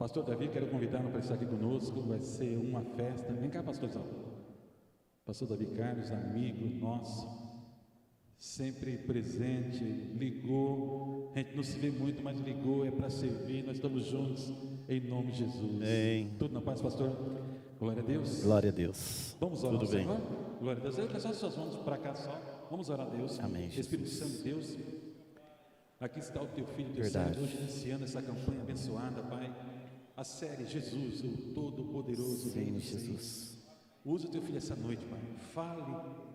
Pastor Davi, quero convidá-lo para estar aqui conosco. Vai ser uma festa. Vem cá, pastorzão. Pastor Davi Carlos, amigo nosso, sempre presente, ligou. A gente não se vê muito, mas ligou, é para servir. Nós estamos juntos, em nome de Jesus. Amém. Tudo na paz, pastor? Glória a Deus. Glória a Deus. Vamos orar ao Tudo bem. Senhor? Glória a Deus. Eu quero só suas mãos para cá só. Vamos orar a Deus. Amém, Jesus. Espírito Santo de Deus, aqui está o teu filho do Verdade. Senhor, hoje iniciando essa campanha abençoada, Pai. A série Jesus, o Todo-Poderoso Sim, Rei dos Jesus. Reis. Usa o teu filho essa noite, Pai. Fale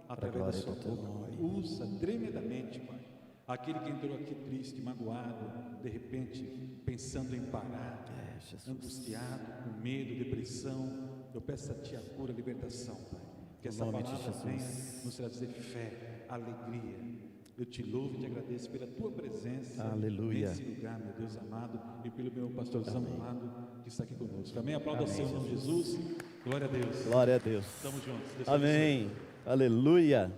através da glória sua do teu boca, nome. Pai. Usa tremendamente, Pai. Aquele que entrou aqui triste, magoado, de repente pensando em parar, Jesus. angustiado, com medo, depressão, eu peço a Ti a cura, a libertação, Pai. Que essa nome de palavra Jesus. venha nos trazer fé, alegria. Eu te louvo e te agradeço pela Tua presença Aleluia. nesse lugar, meu Deus amado, e pelo meu pastorzão amado que está aqui conosco. Amém? Aplauda o Amém, Senhor em nome de Jesus. Glória a Deus. Glória a Deus. Estamos juntos. Deus Amém. Aleluia.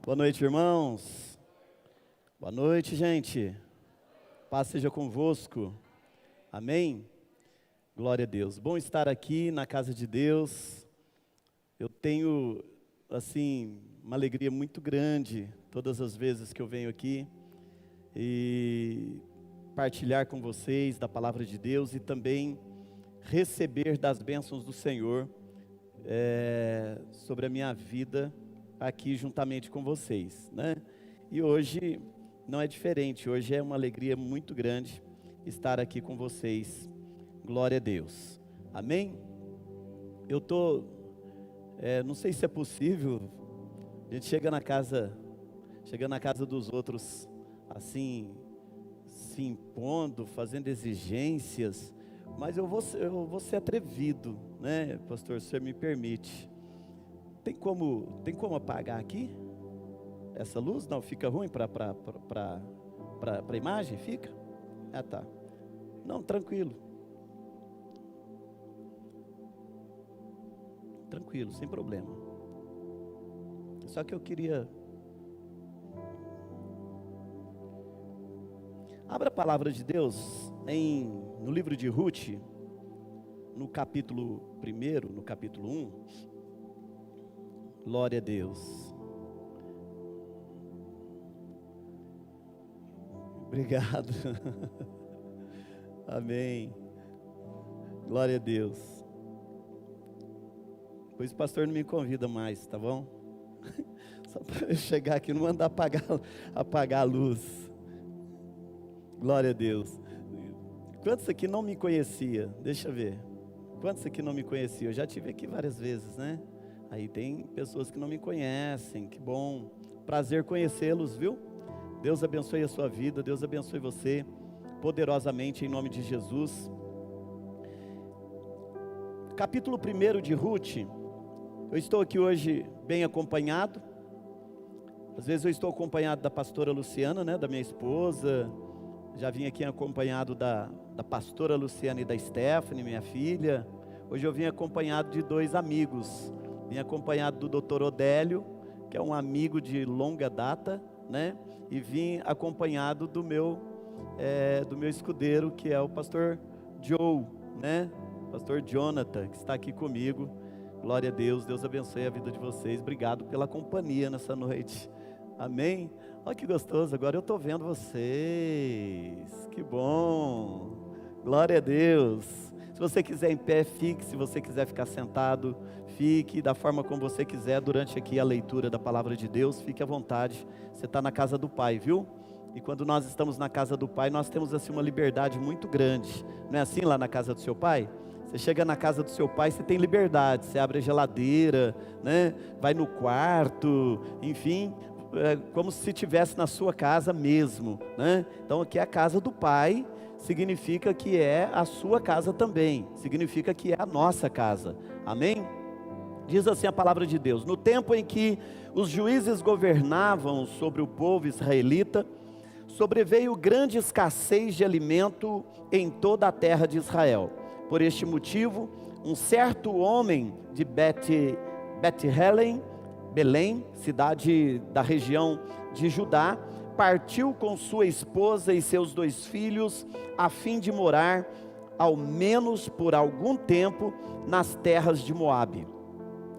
Boa noite, irmãos. Boa noite, gente. Paz seja convosco. Amém. Glória a Deus. Bom estar aqui na casa de Deus. Eu tenho, assim, uma alegria muito grande todas as vezes que eu venho aqui e partilhar com vocês da palavra de Deus e também receber das bênçãos do Senhor sobre a minha vida aqui juntamente com vocês, né? E hoje não é diferente, hoje é uma alegria muito grande estar aqui com vocês. Glória a Deus. Amém? Eu não sei se é possível, a gente chega na casa dos outros assim, se impondo, fazendo exigências, mas eu vou ser atrevido, né, pastor, se o senhor me permite. Tem como apagar aqui essa luz? Não, fica ruim para a imagem? Fica? Ah, tá. Não, tranquilo. Tranquilo, sem problema. Só que eu queria... Abra a palavra de Deus no livro de Ruth, no capítulo 1, no capítulo 1. Glória a Deus. Obrigado. Amém. Glória a Deus. Pois o pastor não me convida mais, tá bom? Só para eu chegar aqui, não mandar apagar a luz. Glória a Deus. Quantos aqui não me conhecia? Deixa eu ver. Quantos aqui não me conheciam? Eu já estive aqui várias vezes, né? Aí tem pessoas que não me conhecem. Que bom. Prazer conhecê-los, viu? Deus abençoe a sua vida. Deus abençoe você poderosamente em nome de Jesus. Capítulo 1 de Ruth. Eu estou aqui hoje bem acompanhado. Às vezes eu estou acompanhado da pastora Luciana, né? Da minha esposa. Já vim aqui acompanhado da pastora Luciana e da Stephanie, minha filha. Hoje eu vim acompanhado de dois amigos. Vim acompanhado do Dr. Odélio, que é um amigo de longa data, né? E vim acompanhado do meu escudeiro, que é o pastor Joe, né? Pastor Jonathan, que está aqui comigo. Glória a Deus, Deus abençoe a vida de vocês. Obrigado pela companhia nessa noite. Amém? Olha que gostoso, agora eu estou vendo vocês, que bom, glória a Deus. Se você quiser em pé, fique, se você quiser ficar sentado, fique da forma como você quiser durante aqui a leitura da palavra de Deus, fique à vontade, você está na casa do Pai, viu? E quando nós estamos na casa do Pai, nós temos assim uma liberdade muito grande, não é assim lá na casa do seu Pai? Você chega na casa do seu Pai, você tem liberdade, você abre a geladeira, né? Vai no quarto, enfim... como se estivesse na sua casa mesmo, né? Então aqui é a casa do Pai, significa que é a sua casa também, significa que é a nossa casa, amém? Diz assim a palavra de Deus: no tempo em que os juízes governavam sobre o povo israelita, sobreveio grande escassez de alimento em toda a terra de Israel. Por este motivo, um certo homem de Belém, cidade da região de Judá, partiu com sua esposa e seus 2 filhos, a fim de morar ao menos por algum tempo, nas terras de Moabe.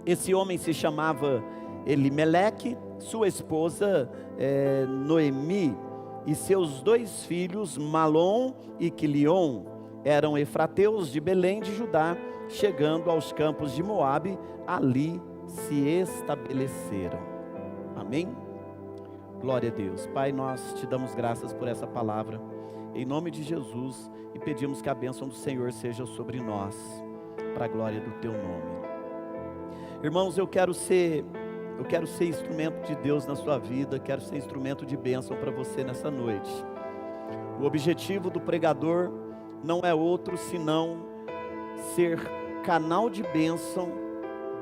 Esse homem se chamava Elimeleque, sua esposa Noemi, e seus 2 filhos, Malom e Quilion, eram efrateus de Belém de Judá. Chegando aos campos de Moabe, ali se estabeleceram. Amém? Glória a Deus. Pai, nós te damos graças por essa palavra, em nome de Jesus, e pedimos que a bênção do Senhor seja sobre nós, para a glória do teu nome. Irmãos, eu quero ser instrumento de Deus na sua vida, quero ser instrumento de bênção para você nessa noite. O objetivo do pregador não é outro senão ser canal de bênção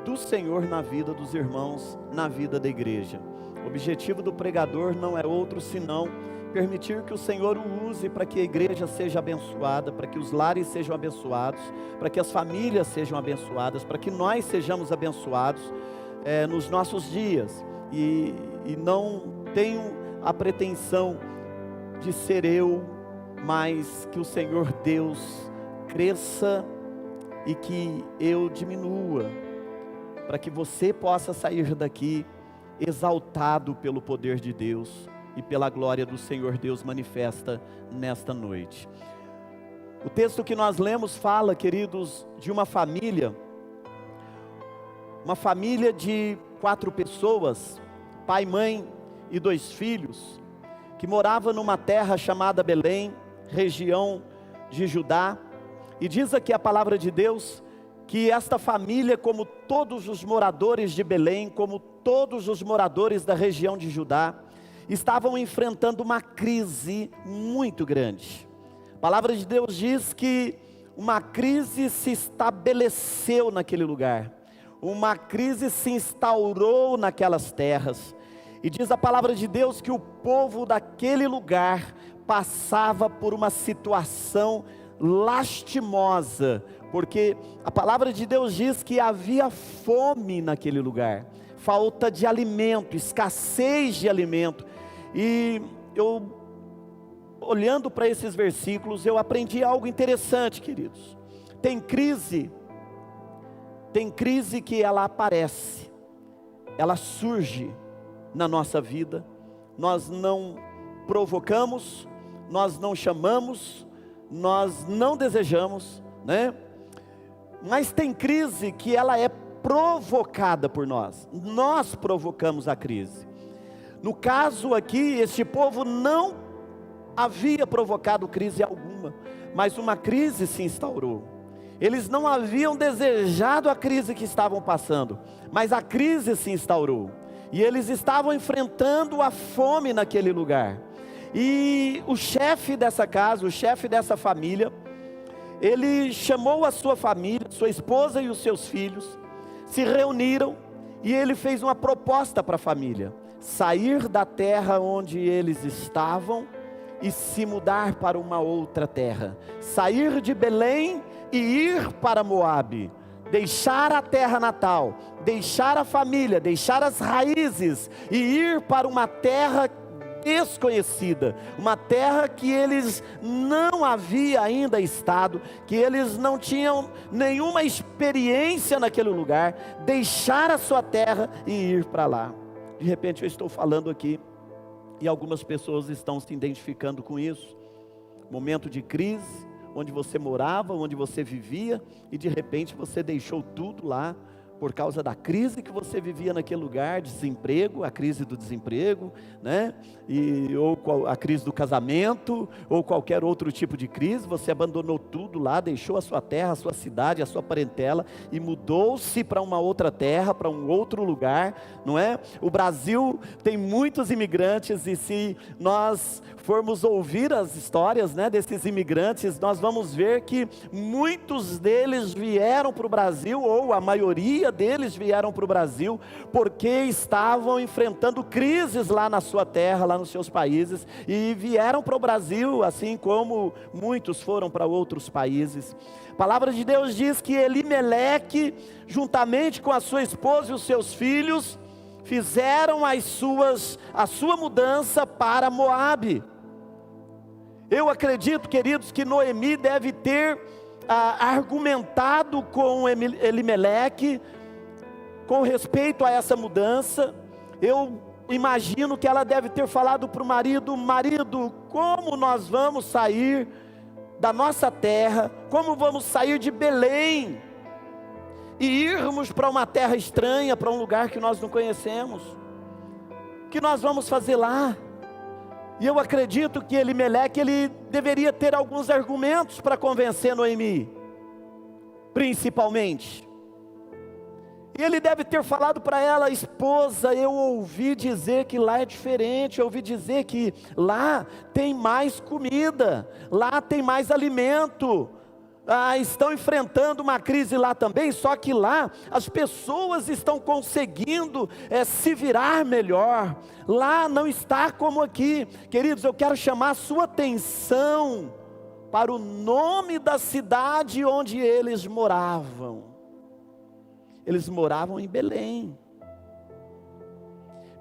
do Senhor na vida dos irmãos, na vida da igreja. O objetivo do pregador não é outro senão permitir que o Senhor o use para que a igreja seja abençoada, para que os lares sejam abençoados, para que as famílias sejam abençoadas, para que nós sejamos abençoados nos nossos dias. E não tenho a pretensão de ser eu, mas que o Senhor Deus cresça e que eu diminua, para que você possa sair daqui exaltado pelo poder de Deus e pela glória do Senhor Deus manifesta nesta noite. O texto que nós lemos fala, queridos, de uma família de 4 pessoas, pai, mãe e 2 filhos, que morava numa terra chamada Belém, região de Judá. E diz aqui a palavra de Deus que esta família, como todos os moradores de Belém, como todos os moradores da região de Judá, estavam enfrentando uma crise muito grande. A palavra de Deus diz que uma crise se estabeleceu naquele lugar, uma crise se instaurou naquelas terras, e diz a palavra de Deus que o povo daquele lugar passava por uma situação lastimosa, porque a palavra de Deus diz que havia fome naquele lugar, falta de alimento, escassez de alimento. E eu, olhando para esses versículos, eu aprendi algo interessante, queridos. Tem crise que ela aparece, ela surge na nossa vida, nós não provocamos, nós não chamamos, nós não desejamos, né? Mas tem crise que ela é provocada por nós provocamos a crise. No caso aqui, este povo não havia provocado crise alguma, mas uma crise se instaurou. Eles não haviam desejado a crise que estavam passando, mas a crise se instaurou, e eles estavam enfrentando a fome naquele lugar. E o chefe dessa casa, o chefe dessa família, ele chamou a sua família, sua esposa e os seus filhos, se reuniram, e ele fez uma proposta para a família: sair da terra onde eles estavam e se mudar para uma outra terra, sair de Belém e ir para Moabe, deixar a terra natal, deixar a família, deixar as raízes e ir para uma terra desconhecida, uma terra que eles não haviam ainda estado, que eles não tinham nenhuma experiência naquele lugar, deixar a sua terra e ir para lá. De repente eu estou falando aqui, e algumas pessoas estão se identificando com isso, momento de crise, onde você morava, onde você vivia, e de repente você deixou tudo lá, por causa da crise que você vivia naquele lugar, desemprego, a crise do desemprego, né? Ou a crise do casamento, ou qualquer outro tipo de crise. Você abandonou tudo lá, deixou a sua terra, a sua cidade, a sua parentela, e mudou-se para uma outra terra, para um outro lugar, não é? O Brasil tem muitos imigrantes, e se nós formos ouvir as histórias, né, desses imigrantes, nós vamos ver que muitos deles vieram para o Brasil, ou a maioria deles vieram para o Brasil, porque estavam enfrentando crises lá na sua terra, lá nos seus países, e vieram para o Brasil, assim como muitos foram para outros países. A palavra de Deus diz que Elimeleque, juntamente com a sua esposa e os seus filhos, fizeram a sua mudança para Moabe. Eu acredito, queridos, que Noemi deve ter argumentado com Elimeleque com respeito a essa mudança. Eu imagino que ela deve ter falado para o marido: marido, como nós vamos sair da nossa terra, como vamos sair de Belém e irmos para uma terra estranha, para um lugar que nós não conhecemos? O que nós vamos fazer lá? E eu acredito que Elimeleque, ele deveria ter alguns argumentos para convencer Noemi, principalmente. E ele deve ter falado para ela: esposa, eu ouvi dizer que lá é diferente, eu ouvi dizer que lá tem mais comida, lá tem mais alimento. Estão enfrentando uma crise lá também, só que lá as pessoas estão conseguindo se virar melhor. Lá não está como aqui. Queridos, eu quero chamar a sua atenção para o nome da cidade onde eles moravam. Eles moravam em Belém.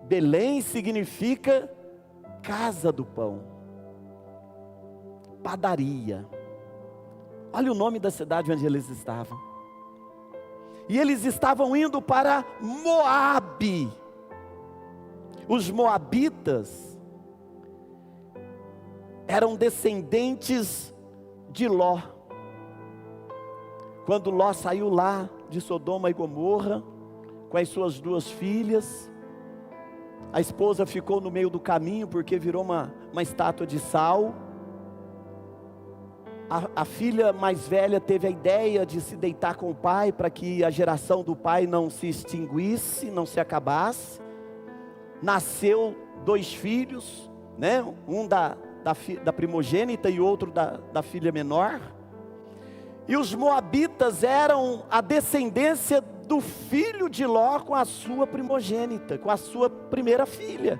Belém significa casa do pão, padaria. Olha o nome da cidade onde eles estavam. E eles estavam indo para Moabe. Os moabitas eram descendentes de Ló. Quando Ló saiu lá de Sodoma e Gomorra, com as suas 2 filhas, a esposa ficou no meio do caminho, porque virou uma estátua de sal. A filha mais velha teve a ideia de se deitar com o pai, para que a geração do pai não se extinguisse, não se acabasse. Nasceu 2 filhos, né? Um da primogênita e outro da filha menor. E os moabitas eram a descendência do filho de Ló com a sua primogênita, com a sua primeira filha.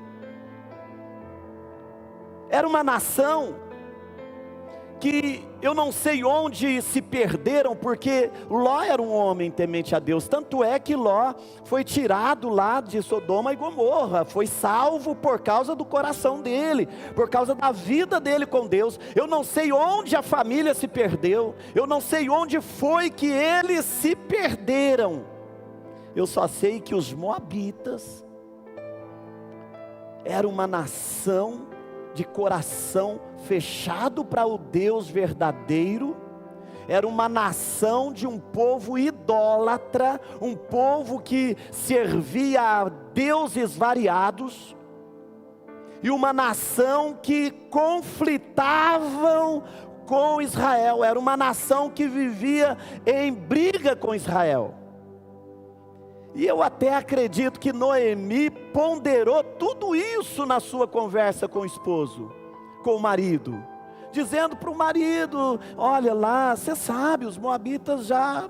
Era uma nação que eu não sei onde se perderam, porque Ló era um homem temente a Deus. Tanto é que Ló foi tirado lá de Sodoma e Gomorra, foi salvo por causa do coração dele, por causa da vida dele com Deus. Eu não sei onde a família se perdeu, eu não sei onde foi que eles se perderam. Eu só sei que os moabitas eram uma nação de coração fechado para o Deus verdadeiro. Era uma nação de um povo idólatra, um povo que servia a deuses variados, e uma nação que conflitavam com Israel. Era uma nação que vivia em briga com Israel. E eu até acredito que Noemi ponderou tudo isso na sua conversa com o esposo, com o marido, dizendo para o marido: olha lá, você sabe, os moabitas já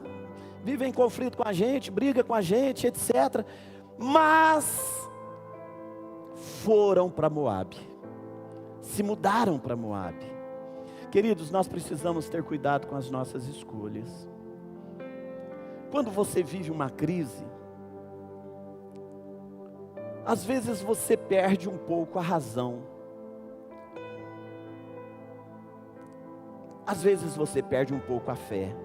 vivem em conflito com a gente, briga com a gente, etc. Mas foram para Moabe, se mudaram para Moabe. Queridos, nós precisamos ter cuidado com as nossas escolhas. Quando você vive uma crise, às vezes você perde um pouco a razão. Às vezes você perde um pouco a fé.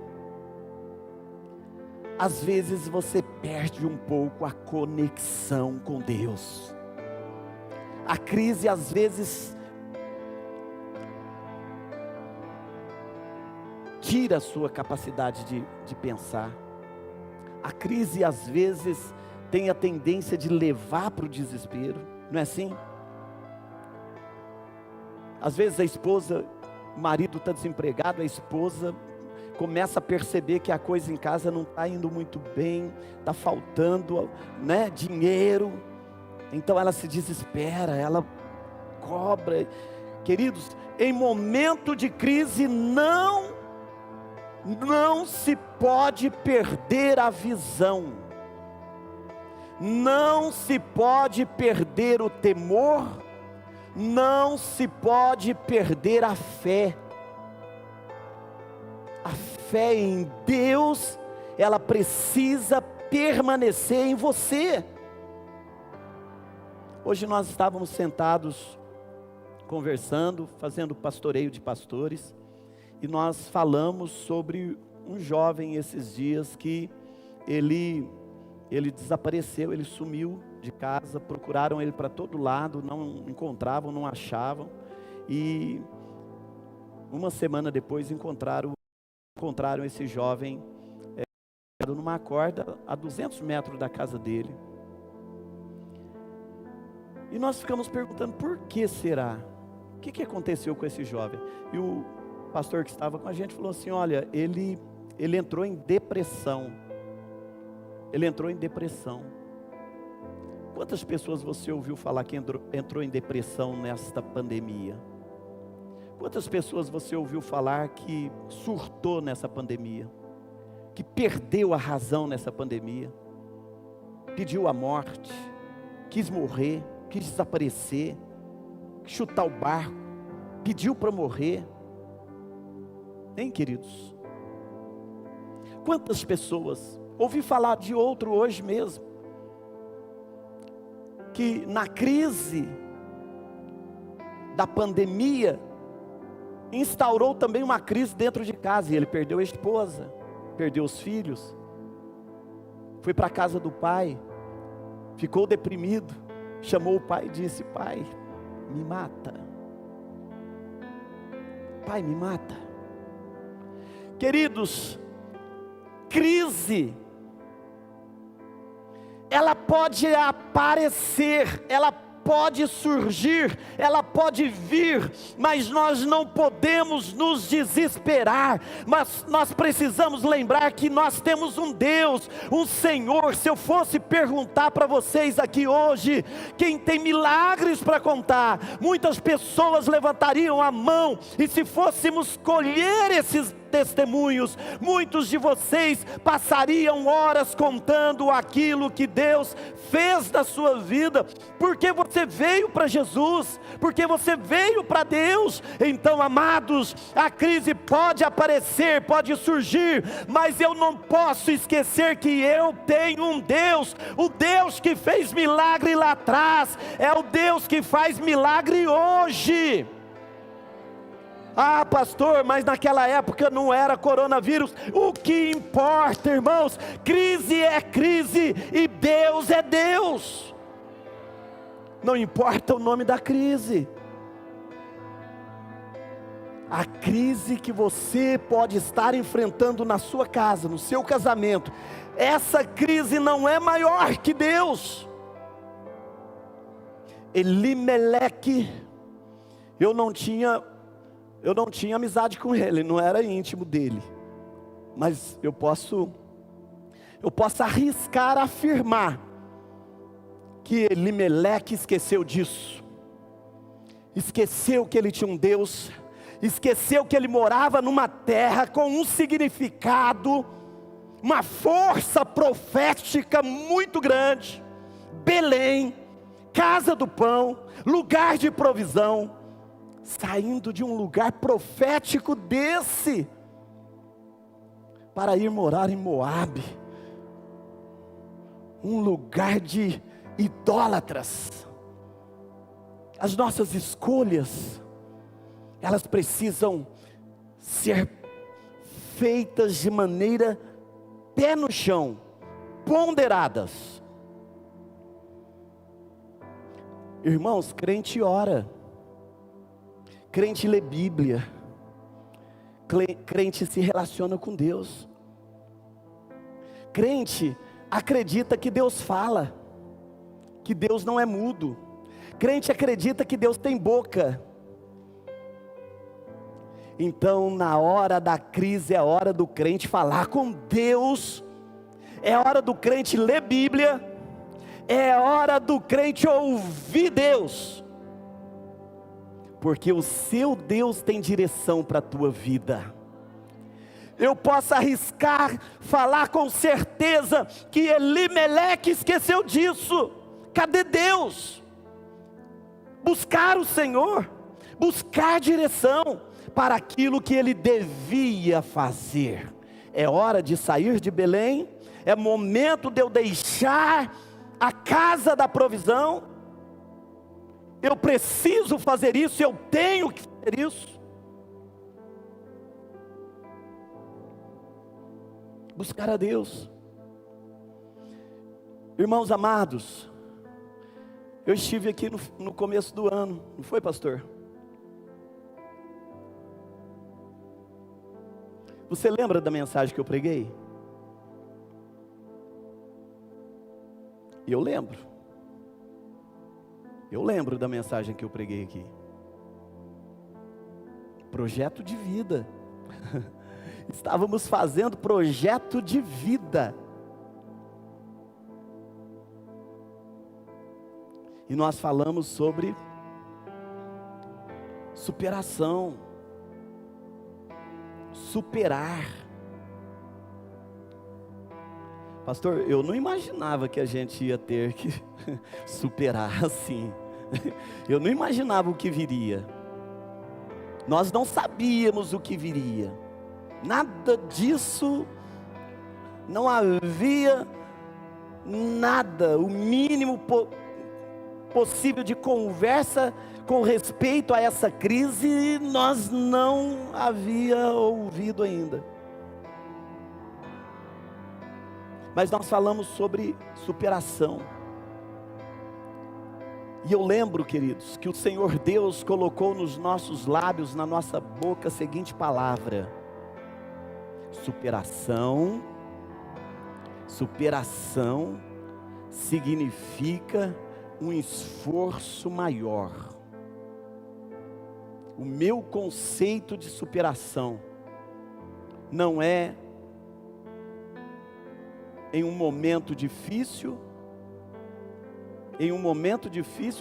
Às vezes você perde um pouco a conexão com Deus. A crise às vezes tira a sua capacidade de pensar. A crise às vezes tem a tendência de levar para o desespero, não é assim? Às vezes a esposa, o marido está desempregado, a esposa começa a perceber que a coisa em casa não está indo muito bem, está faltando, né, dinheiro, então ela se desespera, ela cobra. Queridos, em momento de crise não se pode perder a visão. Não se pode perder o temor, não se pode perder a fé. A fé em Deus, ela precisa permanecer em você. Hoje nós estávamos sentados, conversando, fazendo pastoreio de pastores, e nós falamos sobre um jovem esses dias que ele desapareceu, ele sumiu de casa, procuraram ele para todo lado, não encontravam, não achavam, e uma semana depois encontraram esse jovem numa corda a 200 metros da casa dele. E nós ficamos perguntando, por que será? O que aconteceu com esse jovem? E o pastor que estava com a gente falou assim, olha, ele entrou em depressão. Ele entrou em depressão. Quantas pessoas você ouviu falar que entrou em depressão nesta pandemia? Quantas pessoas você ouviu falar que surtou nessa pandemia? Que perdeu a razão nessa pandemia? Pediu a morte, quis morrer, quis desaparecer, quis chutar o barco, pediu para morrer. Hein, queridos? Quantas pessoas, ouvi falar de outro hoje mesmo, que na crise da pandemia, instaurou também uma crise dentro de casa, e ele perdeu a esposa, perdeu os filhos, foi para a casa do pai, ficou deprimido, chamou o pai e disse, pai, me mata, pai, me mata. Queridos, crise, ela pode aparecer, ela pode surgir, ela pode vir, mas nós não podemos nos desesperar, mas nós precisamos lembrar que nós temos um Deus, um Senhor. Se eu fosse perguntar para vocês aqui hoje, quem tem milagres para contar, muitas pessoas levantariam a mão, e se fôssemos colher esses testemunhos, muitos de vocês passariam horas contando aquilo que Deus fez na sua vida, porque você veio para Jesus, porque você veio para Deus. Então, amados, a crise pode aparecer, pode surgir, mas eu não posso esquecer que eu tenho um Deus, o Deus que fez milagre lá atrás, é o Deus que faz milagre hoje. Ah, pastor, mas naquela época não era coronavírus. O que importa, irmãos? Crise é crise e Deus é Deus. Não importa o nome da crise. A crise que você pode estar enfrentando na sua casa, no seu casamento, essa crise não é maior que Deus. Elimelec, eu não tinha amizade com ele, não era íntimo dele, mas eu posso arriscar afirmar que Elimelec esqueceu disso, esqueceu que ele tinha um Deus, esqueceu que ele morava numa terra com um significado, uma força profética muito grande. Belém, casa do pão, lugar de provisão. Saindo de um lugar profético desse, para ir morar em Moabe, um lugar de idólatras. As nossas escolhas, elas precisam ser feitas de maneira pé no chão, ponderadas. Irmãos, crente ora, crente lê Bíblia, crente se relaciona com Deus, crente acredita que Deus fala, que Deus não é mudo, crente acredita que Deus tem boca. Então, na hora da crise, é a hora do crente falar com Deus, é a hora do crente ler Bíblia, é a hora do crente ouvir Deus, porque o seu Deus tem direção para a tua vida. Eu posso arriscar, falar com certeza, que Elimelec esqueceu disso. Cadê Deus? Buscar o Senhor, buscar direção para aquilo que ele devia fazer. É hora de sair de Belém, é momento de eu deixar a casa da provisão. Eu preciso fazer isso, eu tenho que fazer isso. buscar a Deus. Irmãos amados, eu estive aqui no começo do ano, não foi, pastor? Você lembra da mensagem que eu preguei? Eu lembro da mensagem que eu preguei aqui. Projeto de vida. Estávamos fazendo projeto de vida. E nós falamos sobre superação. Superar. Pastor, eu não imaginava que a gente ia ter que superar assim. Eu não imaginava o que viria. Nós não sabíamos o que viria. Nada disso, não havia nada, o mínimo possível de conversa com respeito a essa crise, nós não havia ouvido ainda. Mas nós falamos sobre superação. E eu lembro, queridos, que o Senhor Deus colocou nos nossos lábios, na nossa boca, a seguinte palavra: superação. Superação significa um esforço maior. O meu conceito de superação não é em um momento difícil,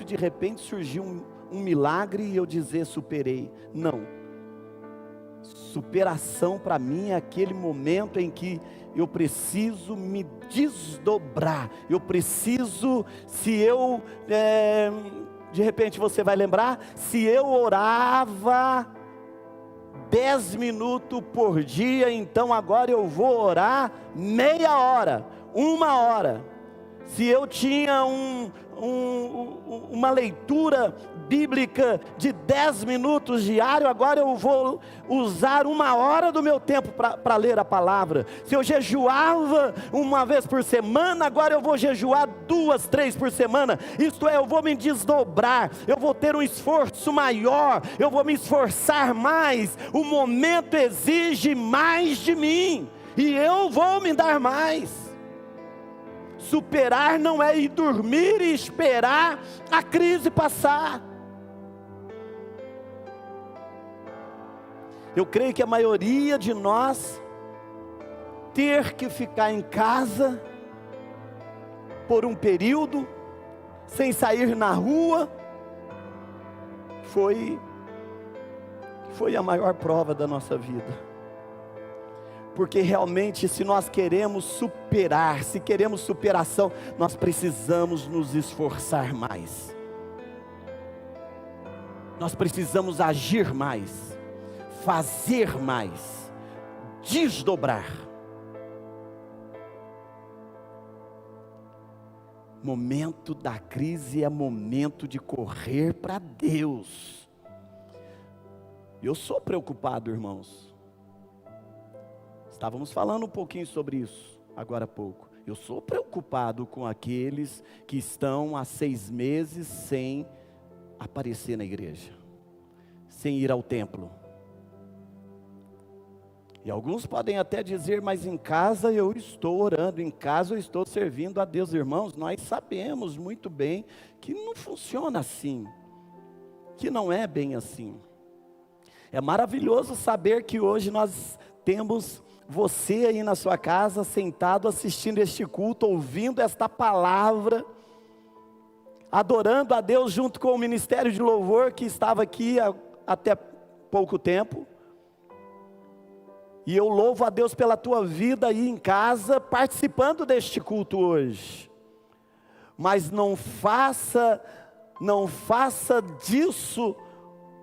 de repente surgiu um milagre e eu dizer superei. Não. Superação para mim é aquele momento em que eu preciso me desdobrar. Eu preciso, de repente você vai lembrar, se eu orava 10 minutos por dia, então agora eu vou orar meia hora, 1 hora. Se eu tinha uma leitura bíblica de 10 minutos diário, agora eu vou usar 1 hora do meu tempo para ler a palavra. Se eu jejuava 1 vez por semana, agora eu vou jejuar 2, 3 por semana. Isto é, eu vou me desdobrar, eu vou ter um esforço maior, eu vou me esforçar mais. O momento exige mais de mim, e eu vou me dar mais. Superar não é ir dormir e esperar a crise passar. Eu creio que a maioria de nós ter que ficar em casa por um período, sem sair na rua, foi a maior prova da nossa vida. Porque realmente, se nós queremos superar, se queremos superação, nós precisamos nos esforçar mais. Nós precisamos agir mais, fazer mais, desdobrar. Momento da crise é momento de correr para Deus. Eu sou preocupado, irmãos. Estávamos falando um pouquinho sobre isso agora há pouco. Eu sou preocupado com aqueles que estão há 6 meses sem aparecer na igreja, sem ir ao templo. E alguns podem até dizer, mas em casa eu estou orando, em casa eu estou servindo a Deus. Irmãos, nós sabemos muito bem que não funciona assim, que não é bem assim. É maravilhoso saber que hoje nós temos você aí na sua casa, sentado assistindo este culto, ouvindo esta palavra, adorando a Deus junto com o ministério de louvor que estava aqui até pouco tempo. E eu louvo a Deus pela tua vida aí em casa, participando deste culto hoje. Mas não faça disso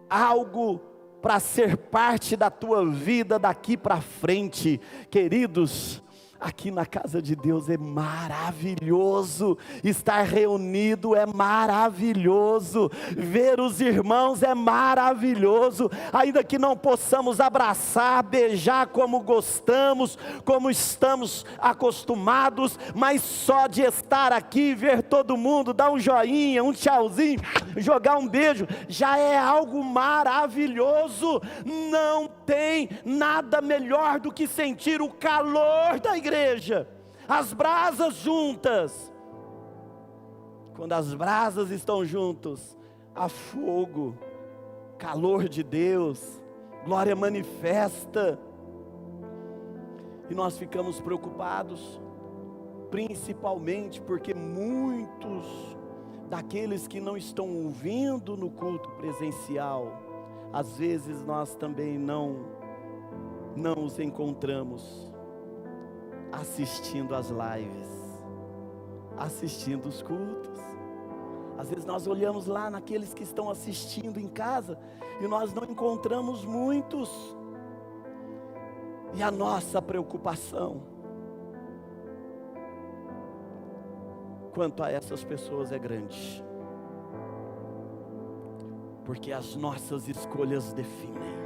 algo para ser parte da tua vida daqui para frente. Queridos, Aqui na casa de Deus é maravilhoso, estar reunido é maravilhoso, ver os irmãos é maravilhoso, ainda que não possamos abraçar, beijar como gostamos, como estamos acostumados, mas só de estar aqui, ver todo mundo, dar um joinha, um tchauzinho, jogar um beijo, já é algo maravilhoso. Não tem nada melhor do que sentir o calor da igreja, as brasas juntas. Quando as brasas estão juntos, há fogo, calor de Deus, glória manifesta. E nós ficamos preocupados, principalmente porque muitos daqueles que não estão ouvindo no culto presencial, às vezes nós também não os encontramos assistindo as lives, assistindo os cultos. Às vezes nós olhamos lá naqueles que estão assistindo em casa e nós não encontramos muitos. E a nossa preocupação quanto a essas pessoas é grande, porque as nossas escolhas definem.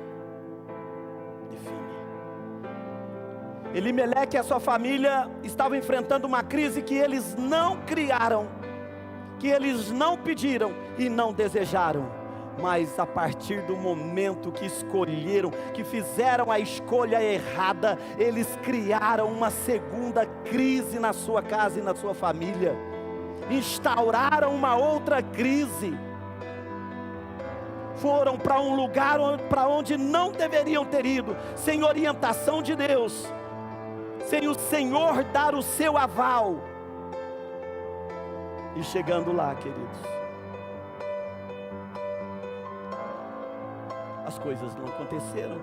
Elimeleque e a sua família estavam enfrentando uma crise que eles não criaram, que eles não pediram e não desejaram, mas a partir do momento que escolheram, que fizeram a escolha errada, eles criaram uma segunda crise na sua casa e na sua família, instauraram uma outra crise, foram para um lugar para onde não deveriam ter ido, sem orientação de Deus, sem o Senhor dar o seu aval. E chegando lá, queridos, as coisas não aconteceram,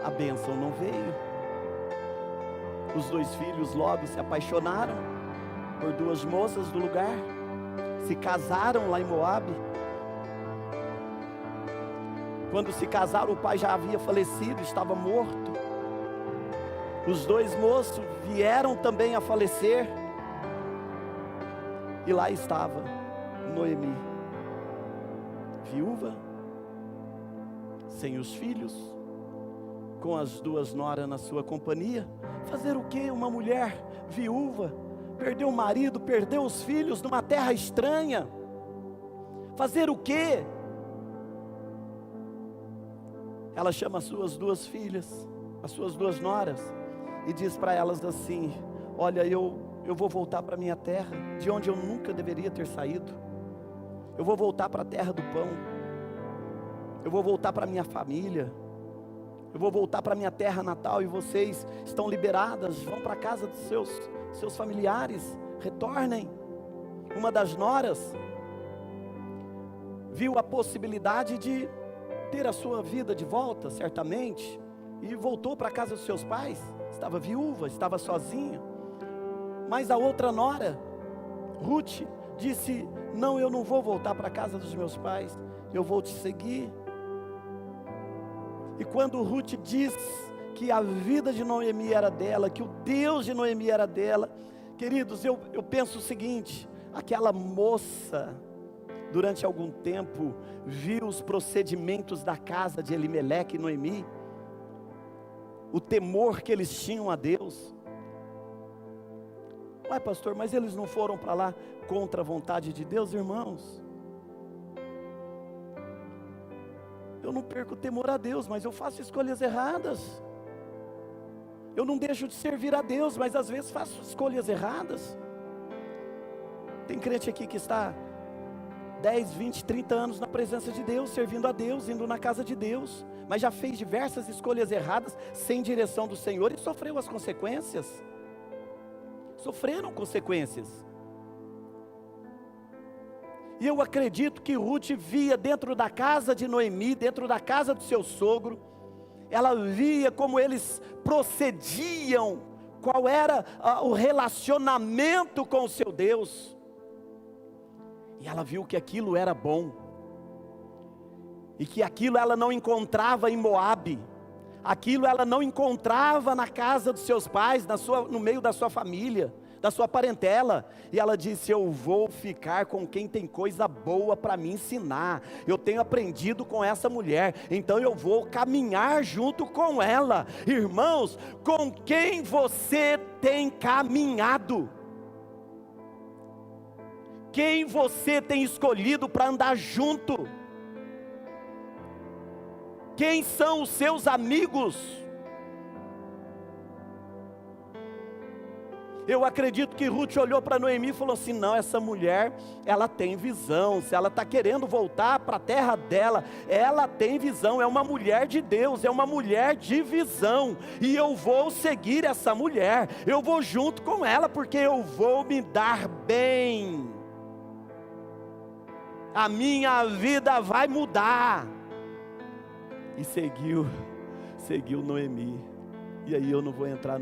a bênção não veio. Os dois filhos logo se apaixonaram por duas moças do lugar, se casaram lá em Moabe. Quando se casaram, o pai já havia falecido, estava morto. Os dois moços vieram também a falecer. E lá estava Noemi, viúva, sem os filhos, com as duas noras na sua companhia. Fazer o que uma mulher viúva? Perdeu o marido, perdeu os filhos numa terra estranha. Fazer o que? Ela chama as suas duas filhas, as suas duas noras, e diz para elas assim: olha, eu vou voltar para a minha terra, de onde eu nunca deveria ter saído. Eu vou voltar para a terra do pão. Eu vou voltar para a minha família. Eu vou voltar para a minha terra natal, e vocês estão liberadas, vão para a casa dos seus familiares, retornem. Uma das noras viu a possibilidade de ter a sua vida de volta, certamente, e voltou para a casa dos seus pais. Estava viúva, estava sozinha. Mas a outra nora, Ruth, disse: não, eu não vou voltar para a casa dos meus pais, eu vou te seguir. E quando Ruth diz que a vida de Noemi era dela, que o Deus de Noemi era dela, queridos, eu penso o seguinte: aquela moça, durante algum tempo, viu os procedimentos da casa de Elimeleque e Noemi, o temor que eles tinham a Deus. Ué, pastor, mas eles não foram para lá contra a vontade de Deus? Irmãos, eu não perco o temor a Deus, mas eu faço escolhas erradas. Eu não deixo de servir a Deus, mas às vezes faço escolhas erradas. Tem crente aqui que está 10, 20, 30 anos na presença de Deus, servindo a Deus, indo na casa de Deus, mas já fez diversas escolhas erradas, sem direção do Senhor, e sofreu as consequências. Sofreram consequências. E eu acredito que Ruth via dentro da casa de Noemi, dentro da casa do seu sogro, ela via como eles procediam, qual era o relacionamento com o seu Deus, e ela viu que aquilo era bom, e que aquilo ela não encontrava em Moabe, Aquilo ela não encontrava na casa dos seus pais, no meio da sua família, da sua parentela. E ela disse: eu vou ficar com quem tem coisa boa para me ensinar. Eu tenho aprendido com essa mulher, então eu vou caminhar junto com ela. Irmãos, com quem você tem caminhado? Quem você tem escolhido para andar junto? Quem são os seus amigos? Eu acredito que Ruth olhou para Noemi e falou assim: não, essa mulher, ela tem visão. Se ela está querendo voltar para a terra dela, ela tem visão, é uma mulher de Deus, é uma mulher de visão, e eu vou seguir essa mulher, eu vou junto com ela, porque eu vou me dar bem, a minha vida vai mudar. E seguiu Noemi. E aí eu não vou entrar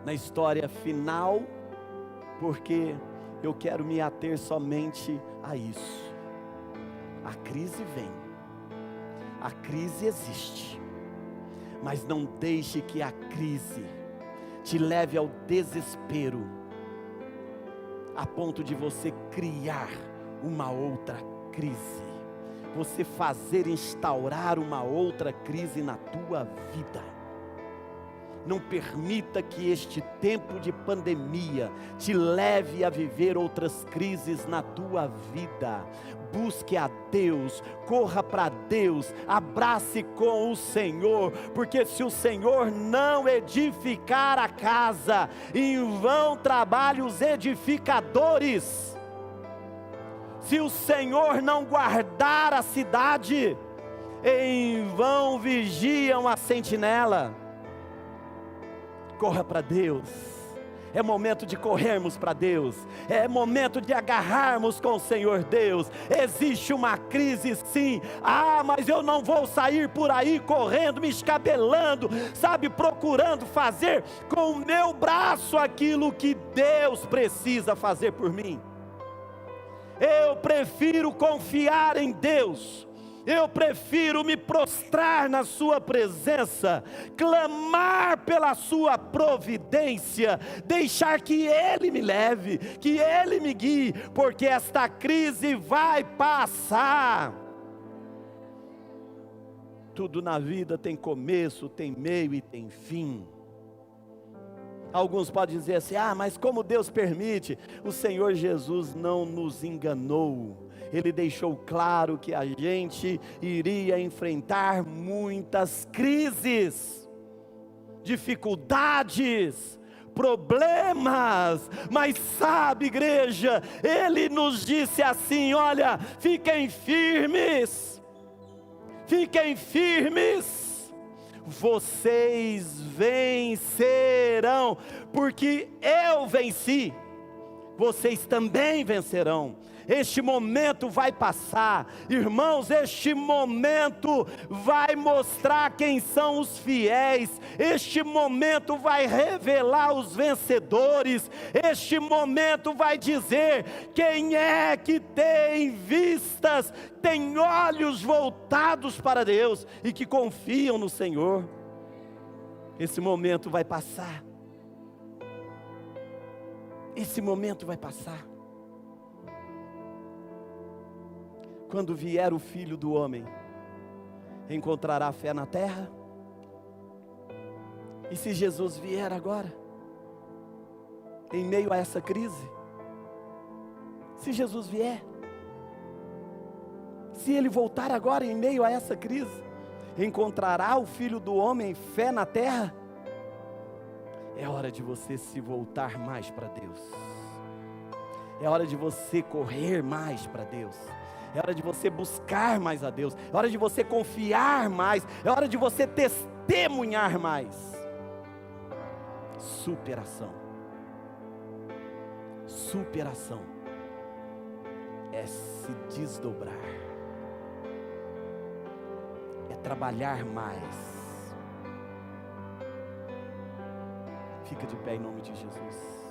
na história final, porque eu quero me ater somente a isso. A crise vem, a crise existe, mas não deixe que a crise te leve ao desespero, a ponto de você criar uma outra crise, você fazer instaurar uma outra crise na tua vida. Não permita que este tempo de pandemia te leve a viver outras crises na tua vida. Busque a Deus, corra para Deus, abrace com o Senhor, porque se o Senhor não edificar a casa, em vão trabalham os edificadores. Se o Senhor não guardar a cidade, em vão vigiam a sentinela. Corra para Deus, é momento de corrermos para Deus, é momento de agarrarmos com o Senhor Deus. Existe uma crise sim, mas eu não vou sair por aí correndo, me escabelando, sabe, procurando fazer com o meu braço aquilo que Deus precisa fazer por mim. Eu prefiro confiar em Deus, eu prefiro me prostrar na sua presença, clamar pela sua providência, deixar que Ele me leve, que Ele me guie, porque esta crise vai passar. Tudo na vida tem começo, tem meio e tem fim. Alguns podem dizer assim: mas como Deus permite? O Senhor Jesus não nos enganou. Ele deixou claro que a gente iria enfrentar muitas crises, dificuldades, problemas, mas sabe, igreja, Ele nos disse assim: olha, fiquem firmes, vocês vencerão, porque eu venci, vocês também vencerão. Este momento vai passar, irmãos, este momento vai mostrar quem são os fiéis, este momento vai revelar os vencedores, este momento vai dizer quem é que tem vistas, tem olhos voltados para Deus e que confiam no Senhor. Esse momento vai passar, esse momento vai passar. Quando vier o Filho do Homem, encontrará fé na terra? E se Jesus vier agora, em meio a essa crise, se Jesus vier, se Ele voltar agora em meio a essa crise, encontrará o Filho do Homem fé na terra? É hora de você se voltar mais para Deus, é hora de você correr mais para Deus, é hora de você buscar mais a Deus, é hora de você confiar mais, é hora de você testemunhar mais. Superação é se desdobrar, é trabalhar mais. Fica de pé em nome de Jesus.